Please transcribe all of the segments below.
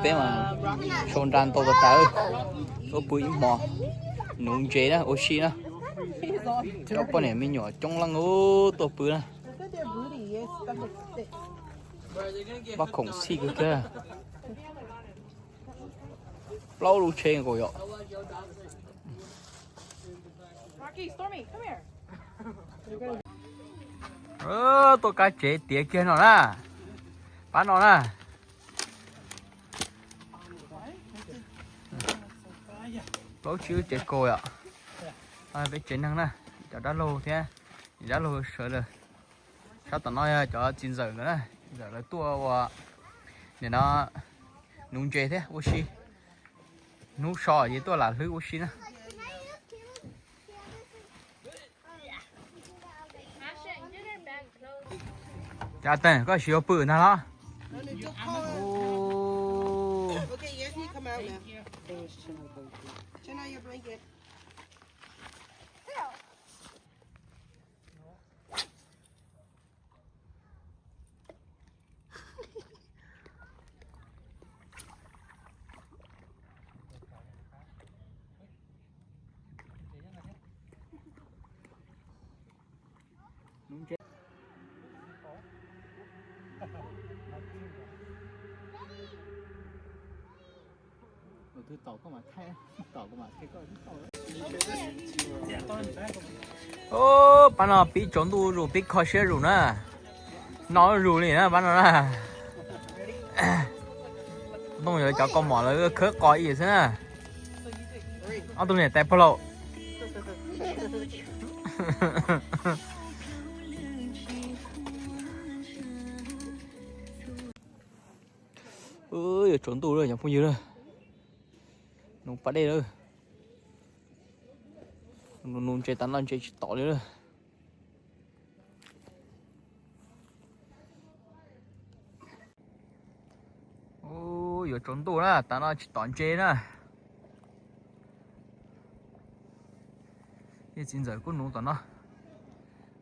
bé mà xôn ran to tao có bụi mỏ nung chế đó oxy đó cho con này mình nhỏ trong lăng ô to bự đó bác khổng xì cái kia lâu luôn chơi rồi ạ tôi cá chế tía kia nó nè bán nó nè lỗ chữ chế cồi ạ với chế năng nè cho đá lô thế đá lô sợ rồi sao tao nói cho 9 giờ nữa nè giờ là tua và để nó nung chế thế oxy nung sò gì tôi là thứ oxy nè chả tên có siêu bự nào đó thứ tàu có mà thay tàu có mà thay có ô bạn nào bị trốn tu rồi bị khó xe rồi nè nó rồi này nè bạn nào nè đông rồi cho con mỏ là khớp coi gì thế nè ông tôi này tay polo ơi trốn tù rồi nhỉ không nhiều rồi nó bắt đây rồi nó chơi tán lan chơi tỏ đấy rồi ôi giờ trốn tù đó tán lan tán chơi nè cái chín giờ cũng nấu tán nó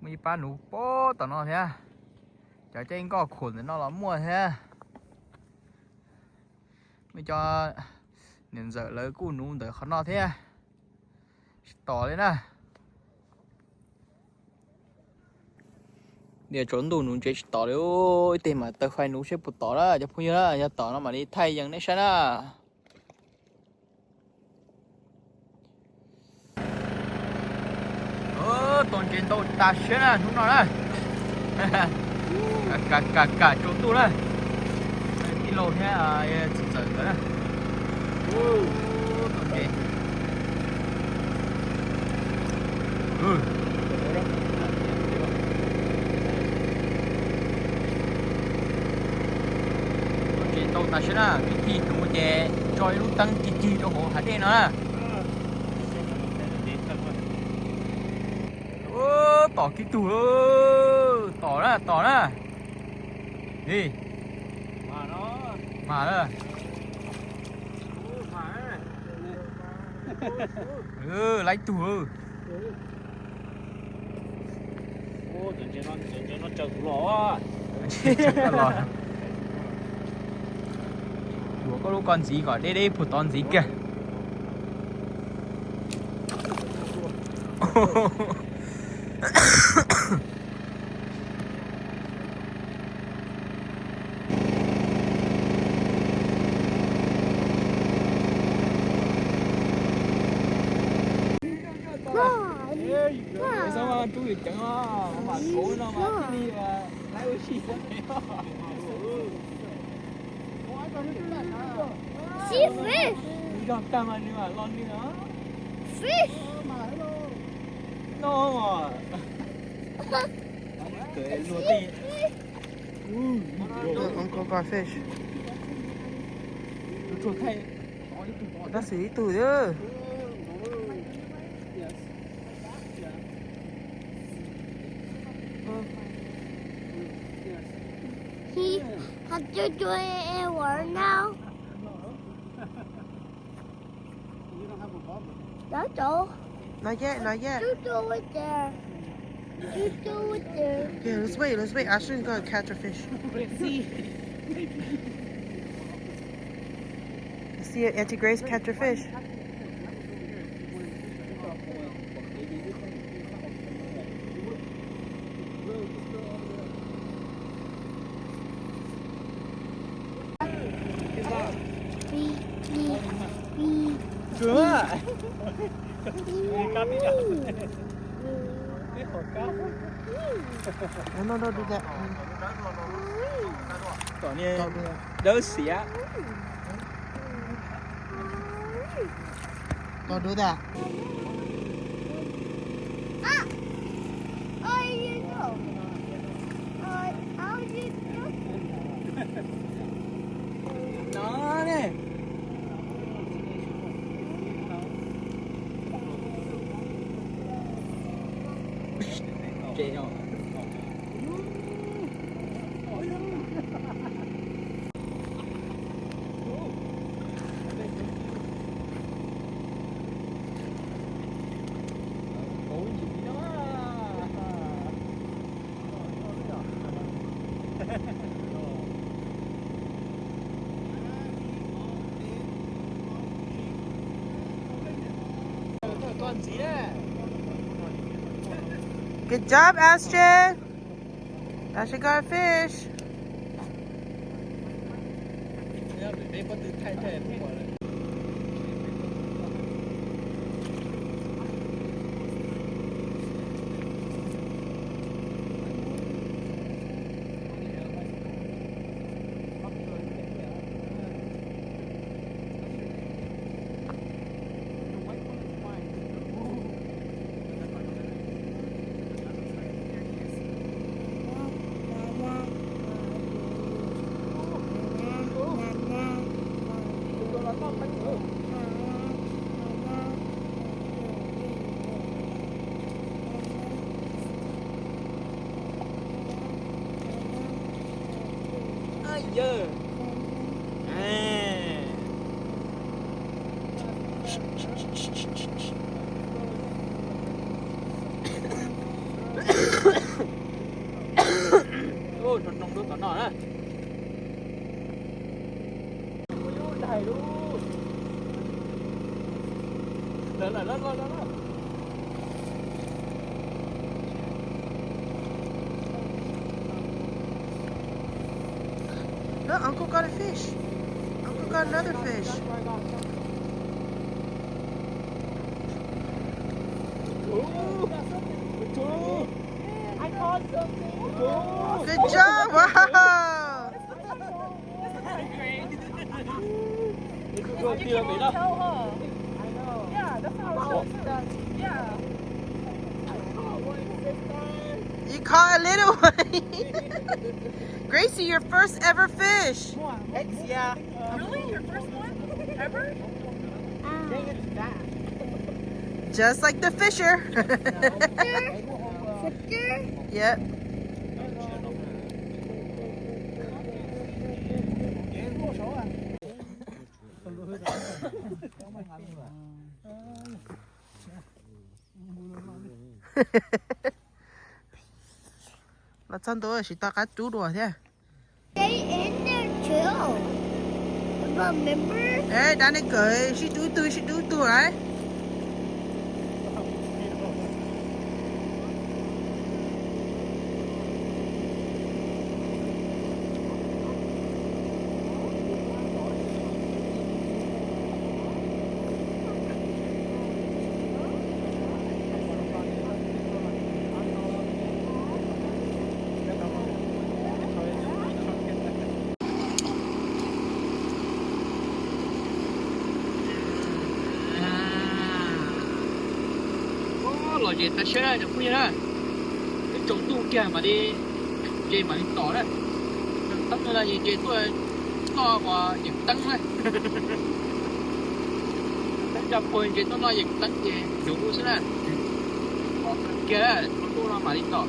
mấy ba nấu bó tán nó thế chả chơi có khuẩn để nó là mua thế mới cho nên giờ lấy cú nụ tới khó nó thế tỏ lên nè để trốn đủ nụ chơi tỏ đấy ôi tìm mà tao phải nụ xếp bột tỏ đó cho phụ như đó cho tỏ nó mà đi thay dần đấy sao đó toàn trên tàu ta xếp nè chúng nó đây cả trốn đủ đây đi lô thế chỉ giờ nữa nè trên tàu ta sẽ là cái gì cũng có thể cho lúc tăng chi cho họ hạt đen nữa tỏ cái tủ tỏ đó đi mà đó lấy tủ nó chờ lỏ chúa có lúc con gì gọi đây một con gì kìa sao mà chú được chẳng mà cố nó mà đi mà lấy oxy See fish. Gặp tầm anh mà lon đi nữa. Fish. No mà. Cười lùa tì. Có fish. Chuột thay. Nó xử lý từ chứ. He had to do it work now. That's all. Not yet. You do it there. You do it there. Yeah, let's wait. Ashton's gonna catch a fish. See Auntie Grace catch her fish. Cửa. Cá biết à? Cái hộp cá. No, don't do that. Còn như đỡ xỉa. Don't do that. Oh, you know. How you know? Nó nè. Chị nhỏ. Con gì đấy? Good job, Ashton. Ashton got a fish. Để con tự thay thế không bỏ lại. Giờ ôi nó nồng đốt nó nè đầy luôn lên No, Uncle got a fish. Uncle got another fish. I caught something. Good job. Wow. Rồi kia bị đó. Yeah, that's how it's done. Yeah. You caught a little one. Gracie, your first ever fish. Yeah. Really? Your first one? Ever? Just like the fisher. Yep. Là chân tôi chỉ ta cá chú đùa thế. Stay in there too. Remember? Ê, đang đi cười, she do too, right? Lò gì ta chơi đây, được không nhỉ? Cái trống tu kia mà đi, chơi mà đi tỏ đấy. Tắt là gì chơi tôi to qua những tăng đấy. Tắt chập quên chơi tôi lo những tăng gì đủ thế này. Kia đấy, nó tu nó mà đi tỏ.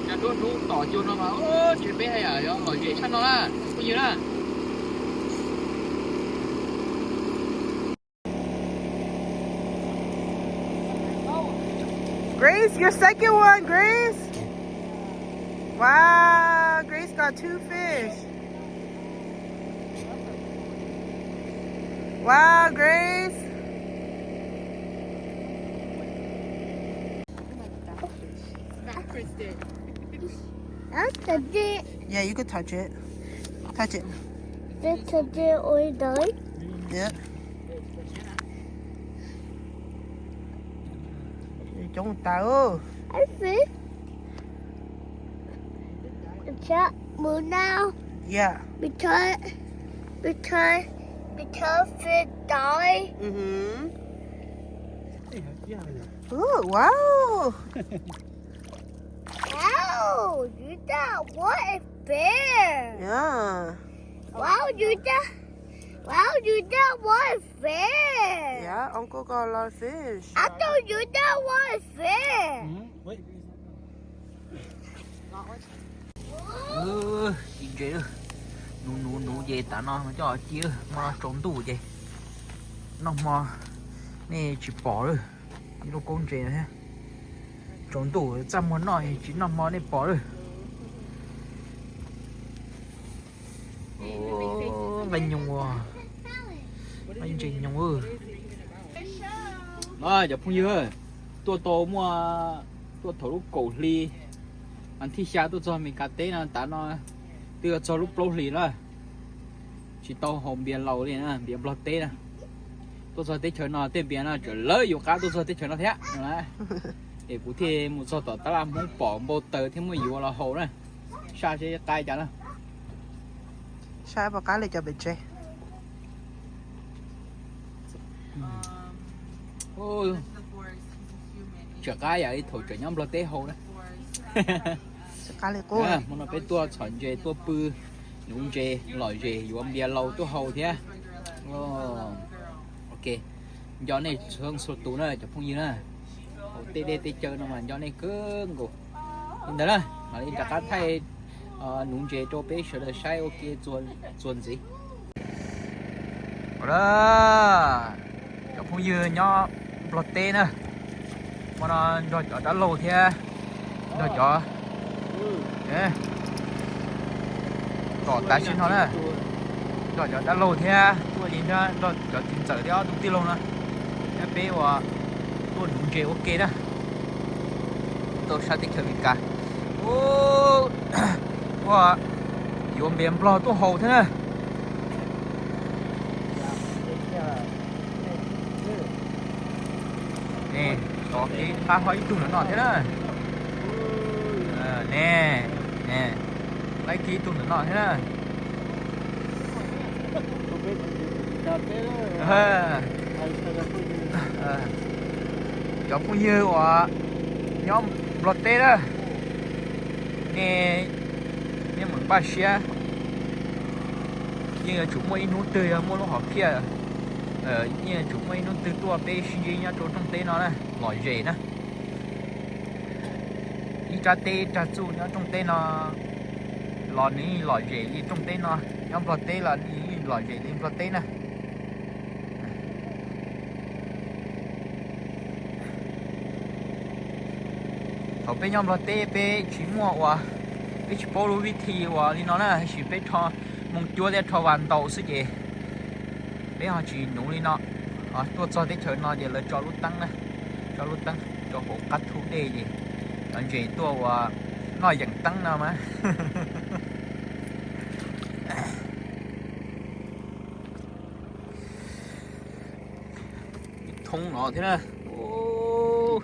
Nhà tôi tu tỏ cho nó mà, ô chơi bé hay à, lò gì chăn nó là, không nhỉ là. Grace, your second one, Grace. Wow, Grace got 2 fish. Wow, Grace. That's the day. Yeah, you could touch it. Touch it. That's the day or die. Yeah. Chúng ta ơi. I think. It's move now Yeah. because fish die. Mm-hmm. Oh, wow. Wow, you got what a bear. Yeah. Wow, you got what a bear. Yeah, Uncle got a lot of fish. I thought you got what a bear. Wait. Nhìn chị ơi, nụ về tạ nó cho chia mà nó trốn tủ vậy, nó mà nè chỉ bỏ rồi, như nó con trẻ thế, trốn tủ trăm món nọ chỉ nằm món này bỏ rồi. Mình nhung à, mình chị nhung ơi. Giờ phong như ơi, tôi mua tôi thổi lúc cổ ly. Anh thi xa tôi cho mình cà tế nó tả nó đưa cho lúc lâu lì đó chỉ tao hồng biển lầu đi nè biển lọt tế nè tôi cho tế chơi nó tên biển nó trở lỡ nhiều cá tôi cho tế chơi nó thế đấy để phụ thì một số tao ta làm muốn bỏ một tờ thì mới nhiều là hồ này xa chơi tay chả nè Sai vào cá này cho bị chết. ôi chở cái vậy thổi chở nhóm lọt tế hồ đấy Cá này cô. mà nó phải tua chọn dê tua bự nung dê lòi dê dù ông bia lâu tua hầu thế ok do này thường số tủ này chụp phong như này tê đê tê chơi nó mà do này cứ ngủ đó là mà đi đặt thay nung dê cho bé sửa được sai ok chuẩn gì đó chụp phong như nhỏ lọt tê nè mà nó cho đã lâu thế rồi cho có tài xin họ nè rồi cho đã lâu thế tôi nhìn ra rồi cho tìm trở theo đúng tiêu luôn nè em bé và tôi đúng chế ok đó tôi sẽ tích hợp cả ô wow dùng biển bò tôi hầu thế này nè có cái pha hơi tùng nó thế này nè nè lấy ký tụi nó thế này giống như của nhóm lọt tê đó nè nè mừng ba xe nhưng chúng mới nút tươi mua nó họ kia nhưng chúng mới nút tươi tua bê xí nhá chỗ trong tê nó này lòi rể nè cha tê cha chú nhá trong tê nó lò ní lò dễ đi trong tê nó nhóm lò tê là ní lò dễ đi lò tê nè thầu bên nhóm lò tê bên chỉ mua qua bên chỉ bao lúa thì qua đi nó nè chỉ bên cho mong chúa để cho hoàn đầu sự gì bên họ chỉ nấu đi nó tôi cho để chơi nó để là cho lúa tăng nè cho lúa tăng cho hộ cắt thú đề gì anh chị tôi nói dần tăng nào mà thông nó thế này ô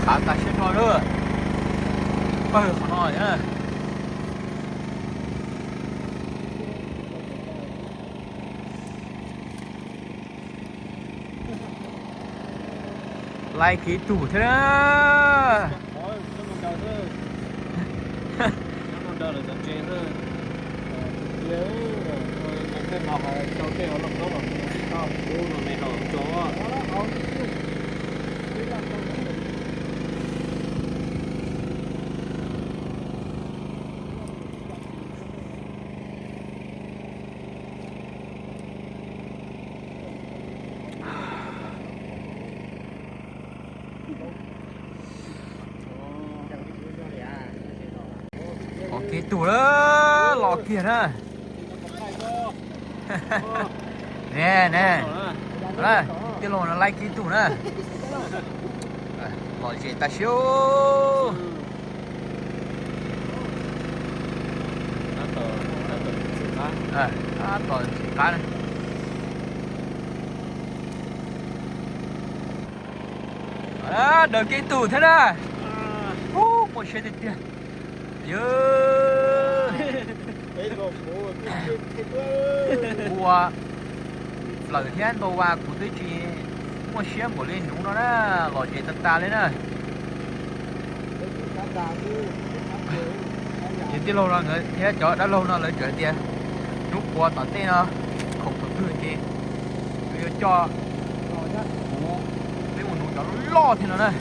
khá ta sẽ nói nữa khó nói nhá lại ký chủ thế đó cái tủ đó lò kia đó nè nè đó cái lò nó lấy cái tủ đó lò gì ta siêu còn cá này đợi cái tủ thế đó một xe tiền tiền dơ bùa lời thiên đồ và của tôi chỉ một xe một lên đúng nó đó lò gì ta lên nè những cái lâu rồi người thế chỗ đã lâu nó lấy chuyện tiền lúc qua tận tên nó không có thứ gì bây giờ cho lấy một nụ cho nó lo thì nó này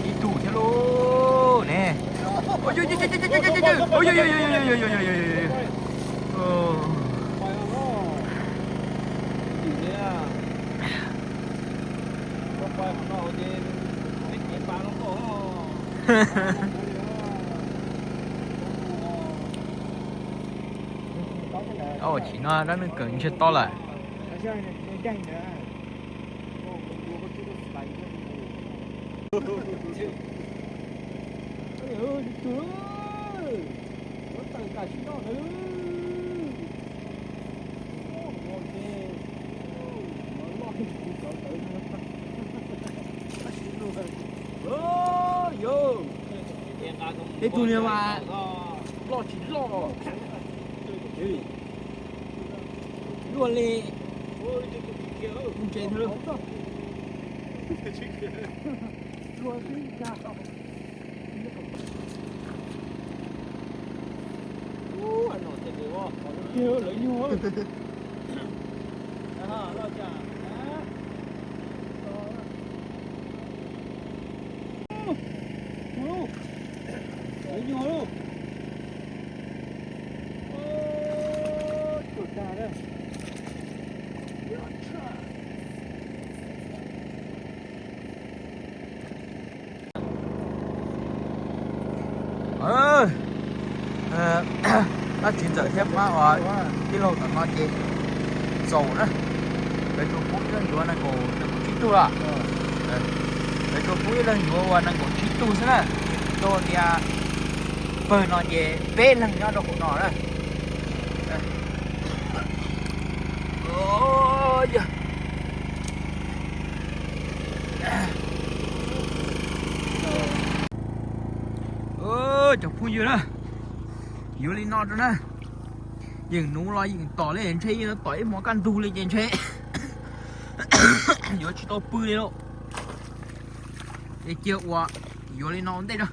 đi tủ thế luôn nè ôi ôi ôi ôi ôi ôi ôi ôi ôi ôi chỉ nó đã nên cẩn chết to lại cái tụi này mà lo chỉ lo luôn đi không chơi nữa anh nói thế đấy quá kêu lấy nhau lo chả lấy nhau luôn nó chuyển trở thêm quá rồi cái lô nó chị dầu nữa cái chỗ phú lên vừa năng cổ chín tu à cái chỗ phú lên vừa năng cổ chín tu thế này tôi thì bơi nó về bé lần nhau đâu cũng nó đấy ôi giời chọc phun dừa đó dừa lên non rồi nè dừng nung lo dừng tỏi lên chơi nó tỏi món can tu lên trên chơi dừa chỉ to pư lên đâu để chiều qua dừa lên non đây đó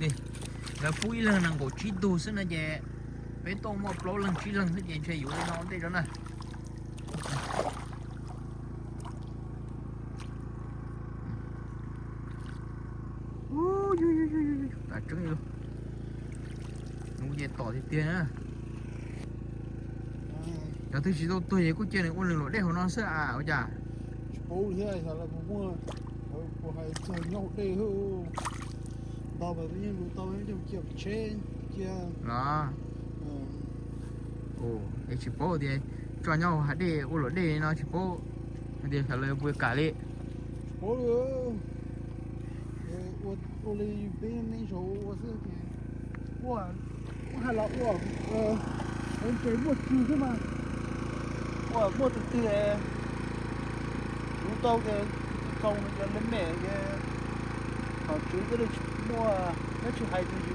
đi là pui lần năng cổ chỉ tu xin là về bé tôm một lỗ lần chỉ lần hết trên chơi dừa lên non đây đó nè đã trứng luôn nung về tỏi thì tiền á giờ tôi chỉ tôi có chuyện này ôn lửa để hồ non sợ à ôi chà bố thế này là mua của hai chơi nhau đây hư tao mà tự nhiên tao ấy trong kiểu trên kia đó ồ để chỉ bố thì cho nhau hãy để ôn lửa để nó chỉ bố thì phải lời vui cả đi bố nữa我的别人那时候我是给我还老我给我吃是吗？我的对，我到个到那个门面个，好吃个的mua，那去海边去。